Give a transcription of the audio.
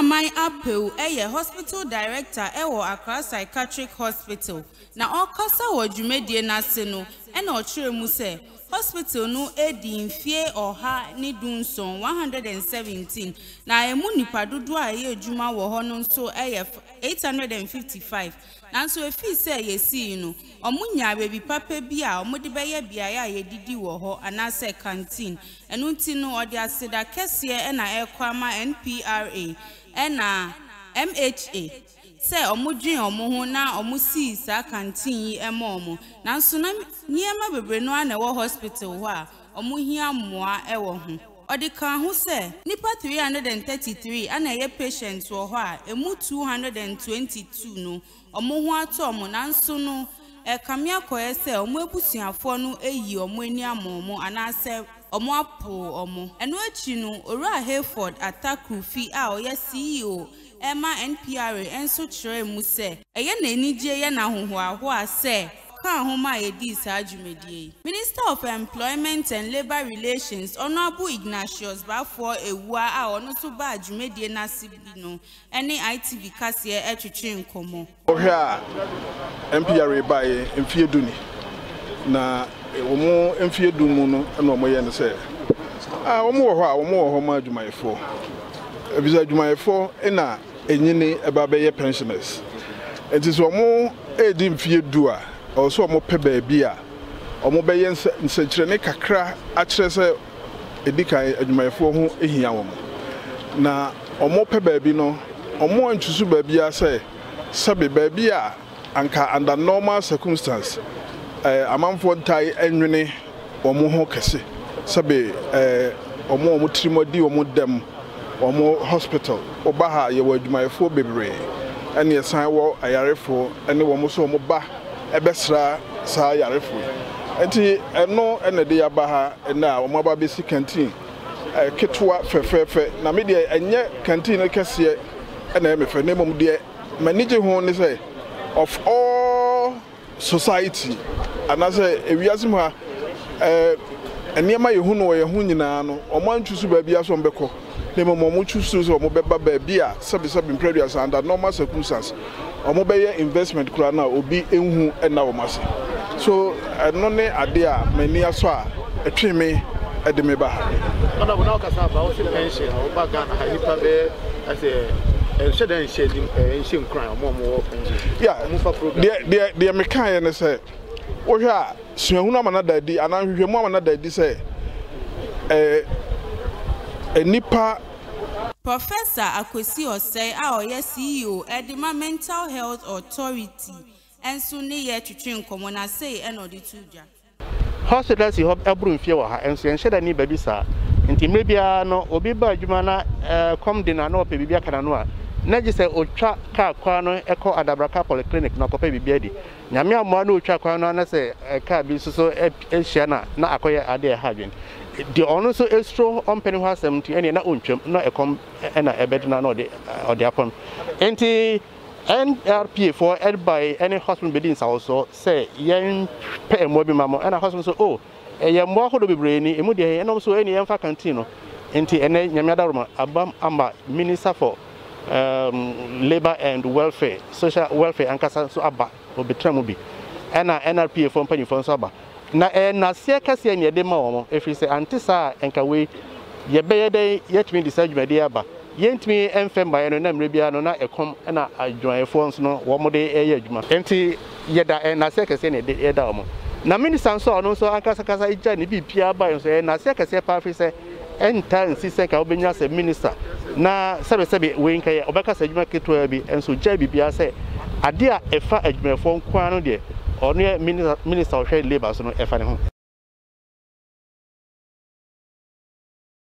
Amai Apeu eye hospital director ewo Accra Psychiatric Hospital na okasa wo dwumedie na se no e na ochire mu se hospital no edi mfie oha ni dunson 117 na emu nipa dodo a ye adwuma wo ho no nso eye 855 nanso efi se yesi no omunya bebi papa bi a omode beye biaye a yedidi wo ho anase canteen enu nti no ode aseda kese e na ekwama NPRA ena MHA se omudwen omo na omusi sa canteen emo nanso na niema bebre no ana wo hospital ho a omuhia mmoa ewo ho odika ho se nipa 333 ana ye patient wo ho a emu 222 no omo ho atom nanso no kamia koye se omo ebusuafo no eyi omo ani amomo anase omo apo omo eno achi no Ora Hayford Atakrufi a oye CEO Emma NPRA enso kire mu se eye na enije ye na hohoaho a se kan homa edi sa adwumedie. Minister of Employment and Labor Relations Honorable Ignatius Bafo Ewua a ono so ba adwumedie na sibi no ene ITV kase etwetwe nkomo ohia MPRA bae mfie duni na womo mfie dun no na omo ye ne se womo wo ho a womo wo ho ma adwumayefo ebisa adwumayefo ena enyini eba be ye pensioners enti so womo edi mfie du a also omo pe baabi a omo be ye nsekire ne kakra a kire se edikan adwumayefo ho ehia womo na omo pe baabi no omo antsusu baabi a se sabe baabi a anka under normal circumstance amanfo ntai enwene omo ho kese sabe omo trimodi omo dem omo hospital obaha ye wadwumayefo bebre ene esan wo ayarefo ene wo mo so omo ba ebesra sa ayarefo enti eno ene de yabaha na omo ba besi canteen ketwa fefefe na me de enye canteen kese ene emefe ne mom de manage ho ne say of all society anase ewiasem ha eniema yehu no yehu nyina no omo antwusu ba bia so mbekọ ne mo twusu so omo beba ba bia sabi previous under normal circumstances omo be ye investment kura na obi enhu na wo mase so no ne ade a mani aso a etweme ede me ba ona bona okasa ba o se pension o ba Ghana ha nipa be ase shedden shedim ancient crime omo pension yeah the mekan ne say wo hwa suahunu amana dadi anahwehwemu amana dadi say enipa Professor Akwesi Osei a oye CEO Edema Mental Health Authority enso ne ye twetwe nkomo na say enodi tuja hospitals yi ebru mfie wa ha enso enhye ni babi sa nti mebia no obi ba adwuma na kom de na no pe bibia kana no a na gise otwa ka kwa no eko Adabraka Polyclinic na kopa bibia di nyame amwa na otwa kwa no na say ka bi so ehia na akoye ade ha dwen the ono so estro on penny ho 70 ene na ontwam na ekom na ebedina na ode apon enti NRPA for ed by any hospital bedins also say yen pay mo bi mamo na hospital so oh ye mo hodo bebre ni emu de yen so ene yen fa canteen no enti ene nyame adaroma abam amba minister for labor and welfare social welfare ankasa so aba obetramo bi na NRPA for penny for so aba na na se kase ne de ma wo efi se antisa enka we ye beye de yetimi disagumede aba yentimi enfem ba no na mrebia no na ekom na adwanefo nso no wo mo de eye adwuma enti yeda na se kase ne de yeda wo na minister nso no so ankasa kasa ija ne bipia ba nso na se kase pa fi se enta nsi se ka obenya se minister na sebe we nka ye obeka se adwuma ketwa bi enso ja bibia se ade a efa adwumefo nkwa no de ono minister of labor so no efa ne ho